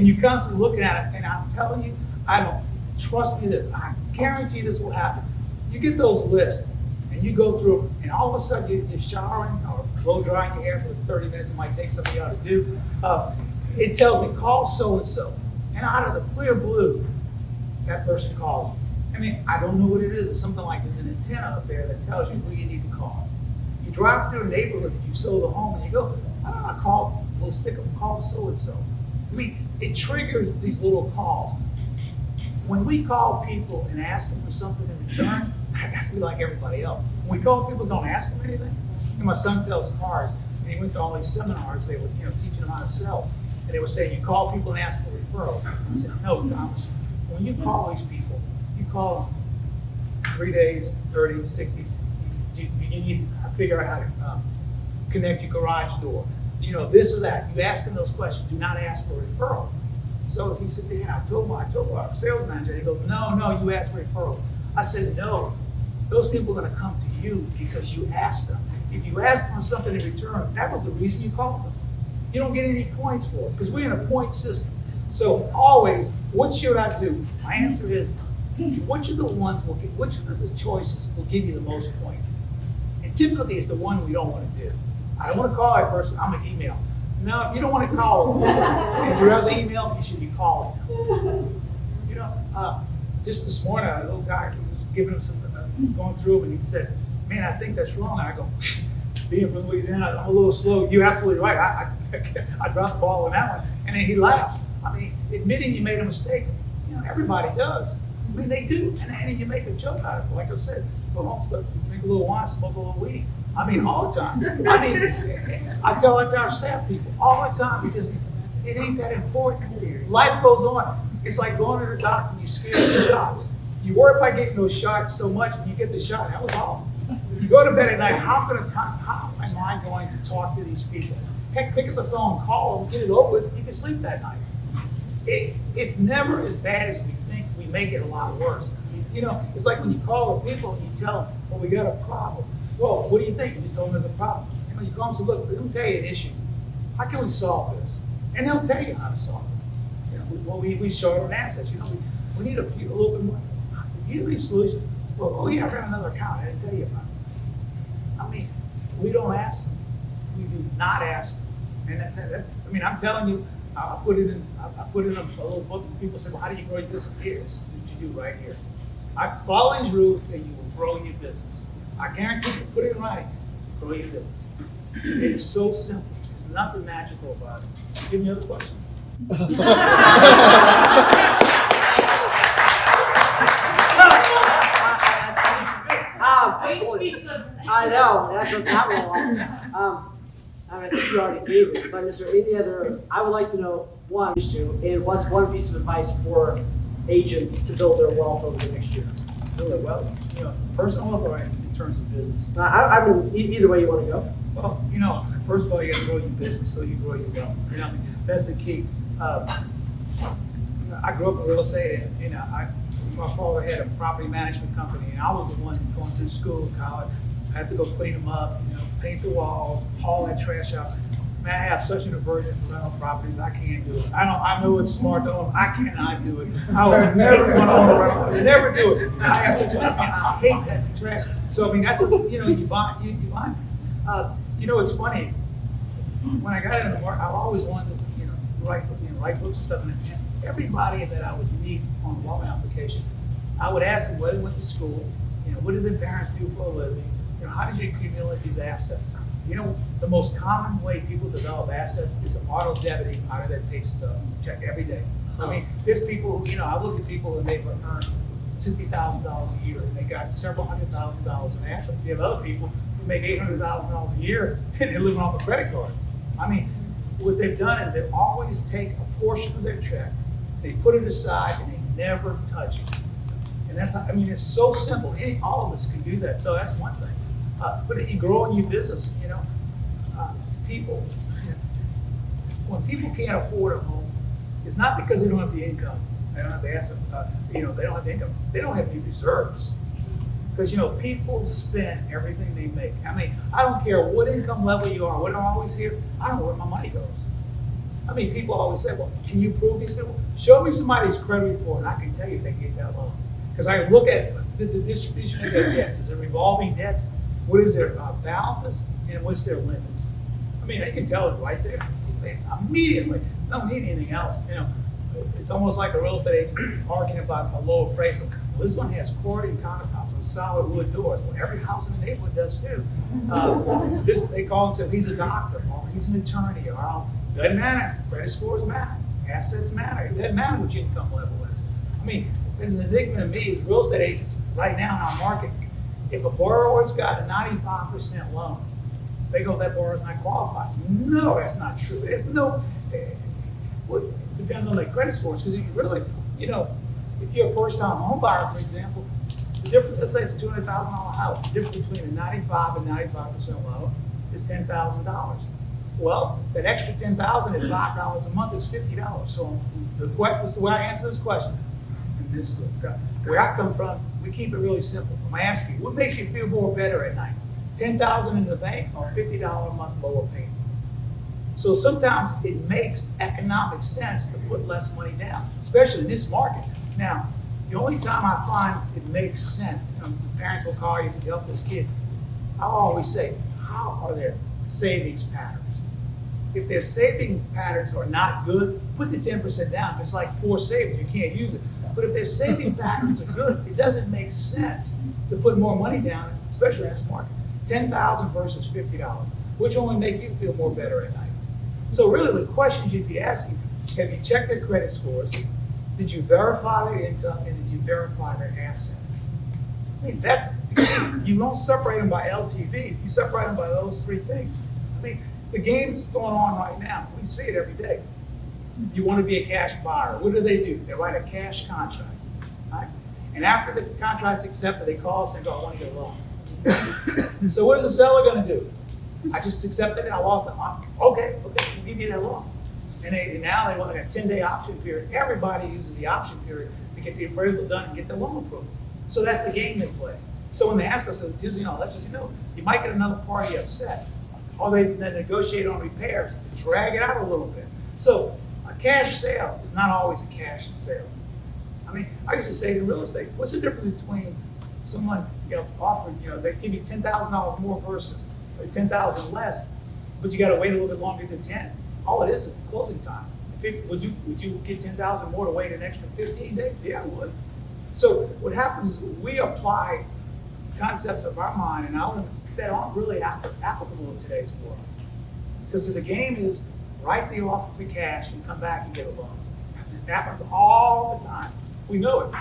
and you're constantly looking at it, and I'm telling you, I don't, trust me that I guarantee this will happen. You get those lists, and you go through them, and all of a sudden you're showering or blow drying your hair for 30 minutes, it might take something you ought to do. It tells me, call so-and-so. And out of the clear blue, that person calls you. I mean, I don't know what it is. It's something like there's an antenna up there that tells you who you need to call. You drive through a neighborhood that you sold a home, and you go, I don't know, call, we'll stick them, call so-and-so. I mean, it triggers these little calls. When we call people and ask them for something in return, that has to be like everybody else. When we call people, don't ask them anything. And my son sells cars, and he went to all these seminars. They were, teaching them how to sell, and they were saying, you call people and ask for referrals. I said, no, Thomas. When you call these people, you call them 3 days, 30, 60. You need to figure out how to connect your garage door. This or that. You ask them those questions. Do not ask for a referral. So he said, I told our sales manager. He goes, no, you asked for referrals. I said, no. Those people are going to come to you because you asked them. If you asked them for something in return, that was the reason you called them. You don't get any points for it because we're in a point system. So always, what should I do? My answer is, which of the choices will give you the most points? And typically, it's the one we don't want to do. I don't want to call that person. I'm going to email. No, if you don't want to call them, and you'd rather email, you should be calling them. Just this morning, a little guy was giving him some, going through them, and he said, man, I think that's wrong. And I go, being from Louisiana, I'm a little slow. You're absolutely right. I dropped the ball on that one. And then he laughed. I mean, admitting you made a mistake, everybody does. I mean, they do. And then you make a joke out of it. Like I said, go home, drink a little wine, smoke a little weed. I mean, all the time. I mean, I tell that to our staff people all the time because it ain't that important. Life goes on. It's like going to the doctor and you scare the shots. You worry about getting those shots so much when you get the shot. That was all. You go to bed at night, how am I going to talk to these people? Heck, pick up the phone, call them, get it over with, you can sleep that night. It's never as bad as we think. We make it a lot worse. It's like when you call the people and you tell them, well, we got a problem. Well, what do you think? You just told them there's a problem. You call them and say, look, let me tell you an issue. How can we solve this? And they'll tell you how to solve it. We short on assets. We need a little bit more. You need a solution. Well, I got another account. I didn't tell you about it. I mean, we don't ask them. We do not ask them. And that's, I'm telling you, I put it in a little book and people say, well, how do you grow your business? Here, this is what you do right here. I follow these rules and you will grow your business. I guarantee you, put it in writing, grow your business. It's so simple. There's nothing magical about it. Give me other questions. I know, that does not well. I think you already gave it, but is there any other, I would like to know, and what's one piece of advice for agents to build their wealth over the next year? Build their wealth? Personal wealth or in terms of business? I mean, either way you want to go. Well, first of all, you got to grow your business so you grow your wealth. That's the key. I grew up in real estate, and my father had a property management company, and I was the one going through school, college. I had to go clean them up, paint the walls, haul that trash out. Man, I have such an aversion for rental properties. I can't do it. I know it's smart to own. I cannot do it. I would never want to own a rental property. Never do it. I have such I hate that trash. So that's what you buy. It's funny. When I got into work, I always wanted to write books and stuff. And everybody that I would meet on a loan application, I would ask them where they went to school. What did their parents do for a living? How did you accumulate these assets? The most common way people develop assets is auto debiting out of their pay stub check every day. There's people, I look at people and they've earned $60,000 a year and they got several $100,000 in assets. You have other people who make $800,000 a year and they're living off of credit cards. What they've done is they always take a portion of their check, they put it aside, and they never touch it. And that's, it's so simple. All of us can do that. So that's one thing. But you grow in your business, when people can't afford a home, it's not because they don't have the income. They don't have the asset, they don't have the income. They don't have any reserves. Because, people spend everything they make. I don't care what income level you are, what I always hear, I don't know where my money goes. I mean, people always say, well, can you prove these people? Show me somebody's credit report, and I can tell you if they get that loan. Because I look at the distribution of their debts. Is it revolving debts? What is their balances? And what's their limits? I mean, I can tell it right there. Immediately. Don't need anything else. You know, it's almost like a real estate agent arguing about a low appraisal. Well, this one has corrugated countertops and solid wood doors. Well, every house in the neighborhood does too. They call and say he's a doctor, or he's an attorney, or doesn't matter. Credit scores matter. Assets matter. It doesn't matter what your income level is. I mean, and the enigma to me is real estate agents right now in our market. If a borrower's got a 95% loan, they go, that borrower's not qualified. No, that's not true. There's no. Well, it depends on their credit scores, because if you really, you know, if you're a first-time home buyer, for example, the difference, let's say it's a $200,000 house, the difference between a 95 and 95% loan is $10,000. Well, that extra $10,000 at $5 a month is $50. So this is the way I answer this question. And this is where I come from. We keep it really simple. I'm asking you, what makes you feel more better at night? $10,000 in the bank or $50 a month lower payment? So sometimes it makes economic sense to put less money down, especially in this market. Now, the only time I find it makes sense, you know, the parents will call you to help this kid. I always say, how are their savings patterns? If their saving patterns are not good, put the 10% down. If it's like forced savings, you can't use it. But if their saving patterns are good, it doesn't make sense to put more money down, especially in this market. $10,000 versus $50. Which one would make you feel more better at night? So really the questions you'd be asking, have you checked their credit scores? Did you verify their income? And did you verify their assets? I mean, that's the key. You don't separate them by LTV. You separate them by those three things. I mean, the game that's going on right now, we see it every day. You want to be a cash buyer. What do? They write a cash contract. Right? And after the contract's accepted, they call us and go, I want to get a loan. So what is the seller going to do? I just accepted it. I lost it. Okay, we'll give you that loan. And now they want a 10-day option period. Everybody uses the option period to get the appraisal done and get the loan approved. So that's the game they play. So when they ask us, let's just, you might get another party upset. Or they negotiate on repairs, drag it out a little bit. So a cash sale is not always a cash sale. I mean, I used to say in real estate, what's the difference between someone, offering, they give you $10,000 more versus $10,000 less, but you got to wait a little bit longer than 10. All it is closing time. Would you get 10,000 more to wait an extra 15 days? Yeah, I would. So what happens is we apply concepts of our mind and our limits that aren't really applicable in today's world. Because the game is write the offer for cash and come back and get a loan. It happens all the time. We know it.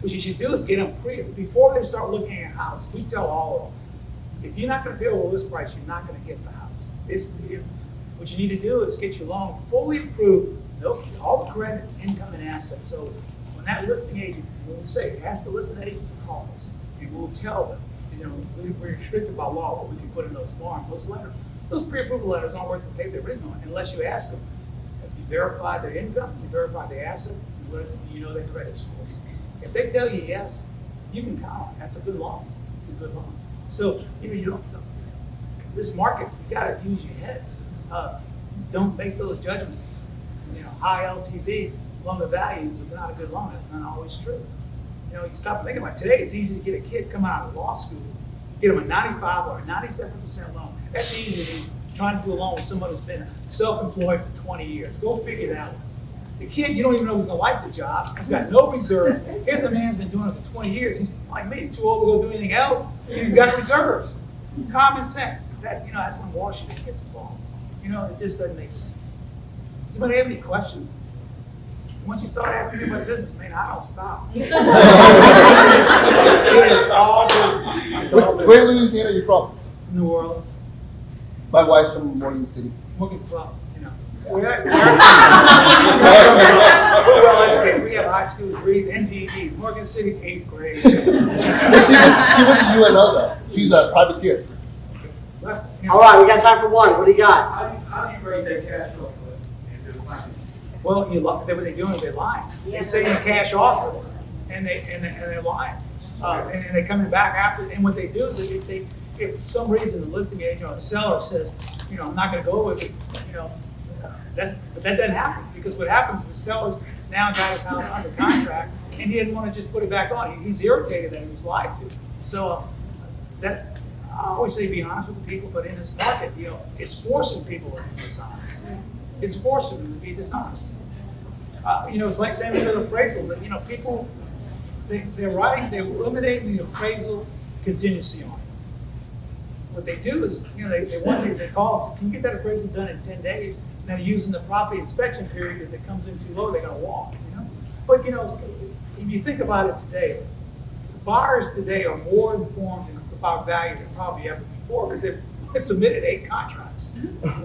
What you should do is get them pre before they start looking at a house. We tell all of them, if you're not going to pay over this price, you're not going to get the house. What you need to do is get your loan fully approved, all the credit, income, and assets. So when that listing agent, when we say, ask the listing agent to call us, and we'll tell them, we're restricted by law what we can put in those forms, those letters. Those pre-approval letters aren't worth the paper they're written on unless you ask them, have you verified their income, have you verified their assets, and do you know their credit scores? If they tell you yes, you can count on it. That's a good loan. It's a good loan. So this market, you got to use your head. Don't make those judgments. High LTV, loan to value is not a good loan. That's not always true. You stop thinking about it. Today, it's easy to get a kid come out of law school, get them a 95 or a 97% loan. That's easy than trying to do a loan with someone who's been self-employed for 20 years. Go figure that out. The kid, you don't even know who's going to like the job. He's got no reserve. Here's a man who's been doing it for 20 years. He's like me, too old to go do anything else, and he's got reserves. Common sense. That's when Washington gets involved. It just doesn't make sense. Does anybody have any questions? Once you start asking me about business, man, I don't stop. It is all business. Where in Louisiana are you from? New Orleans. My wife's from Morgan City. Morgan's well, we're well educated. We have high school degrees and GEDs. Morgan City, 8th grade. Well, she went to UNO though. She's a privateer. All right, we got time for one. What do you got? How do you rate that cash offer? Well, what they're doing is they're lying. They're saying a cash offer, and they're lying, and they're coming back after. And what they do is if for some reason the listing agent or the seller says, I'm not going to go with it, But that doesn't happen, because what happens is the seller's now got his house under contract, and he didn't want to just put it back on. He's irritated that he was lied to. So that, I always say be honest with the people, but in this market, it's forcing people to be dishonest. It's forcing them to be dishonest. It's like saying with appraisals, that, people, they're eliminating the appraisal contingency on it. What they do is, they call us, can you get that appraisal done in 10 days? And they're using the property inspection period. If it comes in too low, they're going to walk, But, if you think about it today, buyers today are more informed about value than probably ever before, because they've submitted 8 contracts.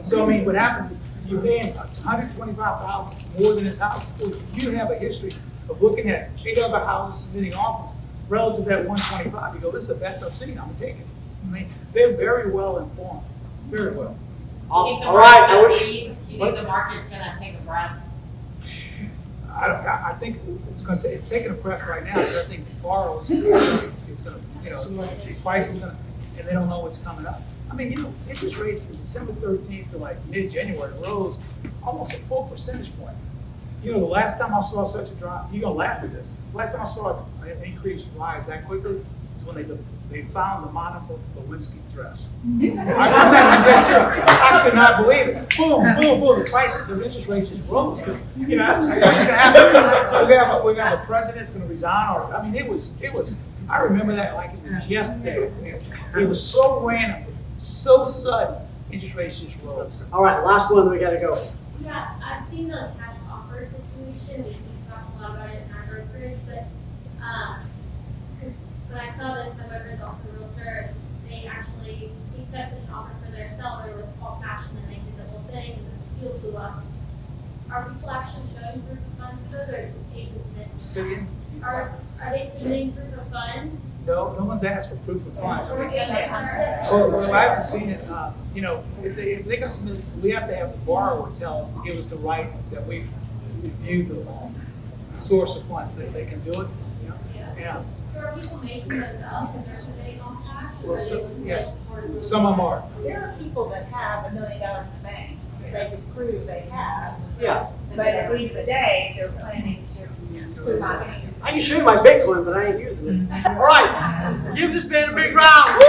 So, what happens is you're paying $125,000 more than his house. Well, you have a history of looking at 8 other houses submitting offers relative to that 125. You go, this is the best I've seen, I'm going to take it. They're very well informed, very well. Awesome. All right, I wish. You think the market's gonna take a breath? I think it's taking a breath right now, because I think the borrowers is going to, price is going to, and they don't know what's coming up. Interest rates from December 13th to like mid-January rose almost a full percentage point. The last time I saw such a drop, you're going to laugh at this. Last time I saw an increase rise that quickly is when they found the Monica Lewinsky dress. I'm not even sure. I could not believe it. Boom, boom, boom. The price of the interest rates just rose. What's going to happen? We're going to have a president that's going to resign. It was. I remember that like it was yesterday. It was so random, so sudden. Interest rates just rose. All right, last one. Then we got to go. Yeah, I've seen the cash offer situation. We talked a lot about it in our brokerage, but because when I saw this, my boyfriend's also a realtor. They actually accepted an offer for their seller with all cash, and then they did the whole thing, and the deal blew up. Are people actually showing proof of funds for those, or just being dismissed? Sitting. Are they submitting proof of funds? No one's asked for proof of funds. Yeah. Well, I haven't seen it. If they can submit, we have to have the borrower tell us to give us the right that we reviewed the source of funds, that they can do it. Yeah. So are people making those up because they're submitting all cash? Well, Or so- they just yes. like Some of them are. There are people that have $1 million in the bank. They can prove they have. Yeah. But at the end of the day, they're planning to not use it. I can show you my Bitcoin, but I ain't using it. All right, give this man a big round. Woo!